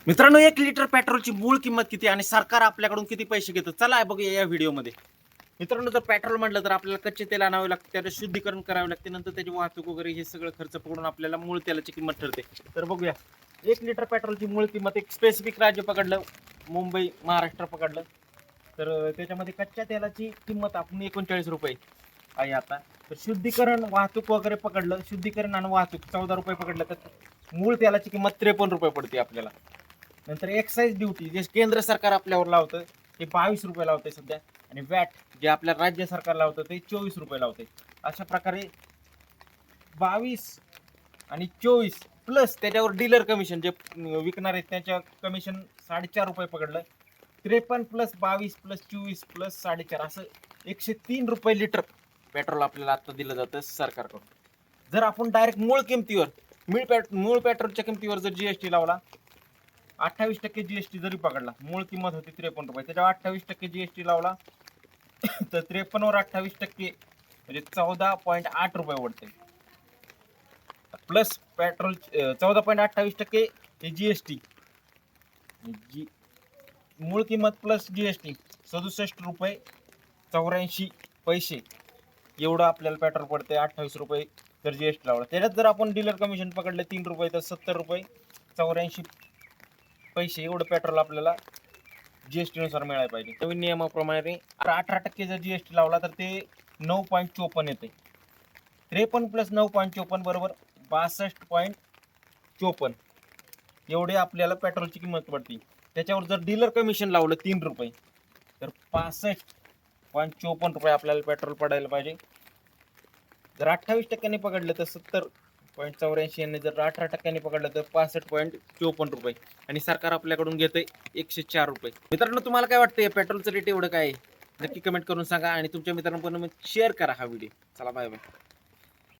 मित्रांनो, 1 लिटर पेट्रोलची मूळ किंमत किती आणि सरकार आपल्याकडून किती पैसे घेतं, चला बघूया या व्हिडिओमध्ये. मित्रांनो, जर पेट्रोल म्हटलं तर आपल्याला कच्चे तेल आणावे लागते, त्याचं शुद्धीकरण करावे लागते, नंतर त्याची वाहतूक वगैरे हे सगळं खर्च पकडून आपल्याला मूळ तेलाची किंमत ठरते. तर बघूया 1 लिटर पेट्रोलची मूळ किंमत. एक स्पेसिफिक राज्य पकडलं, मुंबई महाराष्ट्र पकडलं तर त्याच्यामध्ये कच्च्या तेलाची किंमत आपण 39 रुपये आहे आता. तर शुद्धीकरण वाहतूक वगैरे पकडलं, शुद्धीकरण आणि वाहतूक 14 रुपये पकडलं तर मूळ तेलाची किंमत 53 रुपये पडते आपल्याला. नंतर एक्साईज ड्युटी जे केंद्र सरकार आपल्यावर लावतं ते 22 रुपये लावते सध्या, आणि वॅट जे आपल्या राज्य सरकार लावतं ते 24 रुपये लावते. अशा प्रकारे 22 आणि 24 प्लस त्याच्यावर डीलर कमिशन जे विकणार आहेत त्याच्या कमिशन 4.5 रुपये पकडलं. 53 प्लस 22 प्लस 24 प्लस 4.5 असं 103 रुपये लिटर पेट्रोल आपल्याला आता दिलं जातं सरकारकडून. जर आपण डायरेक्ट मूळ किमतीवर मूळ पेट्रोलच्या किमतीवर जर जीएसटी लावला, 28% जीएसटी जरी पकडला, मूळ किंमत होती 53 रुपये, त्याच्यावर 28% जीएसटी लावला तर 53 वर 28% म्हणजे 14.8 रुपये वाढते. प्लस पेट्रोल 14.28% हे जीएसटी, मूळ किंमत प्लस जीएसटी 67 रुपये 84 पैसे एवढं आपल्याला पेट्रोल पडते. 28 रुपये जर जीएसटी लावला, त्याच्यात जर आपण डीलर कमिशन पकडले 3 रुपये तर 70 रुपये 84 पैसे एवढं पेट्रोल आपल्याला जीएसटी नुसार मिळायला पाहिजे. नवीन नियमाप्रमाणे 18% जर जीएसटी लावला तर ते 9.54 येते. 53 प्लस 9.54 बरोबर 62.54 एवढे आपल्याला पेट्रोलची किंमत पडते. त्याच्यावर जर डीलर कमिशन लावलं 3 रुपये तर 65.54 रुपये आपल्याला पेट्रोल पडायला पाहिजे. जर 28% पकडलं तर 70.84 यांनी, जर 18% पकडलं तर 65.54 रुपये, आणि सरकार आपल्याकडून घेते 104 रुपये. मित्रांनो, तुम्हाला काय वाटतं पेट्रोलचं रेट एवढं काय आहे? नक्की कमेंट करून सांगा आणि तुमच्या मित्रांपर्यंत शेअर करा हा व्हिडिओ. चला, बाय बाय.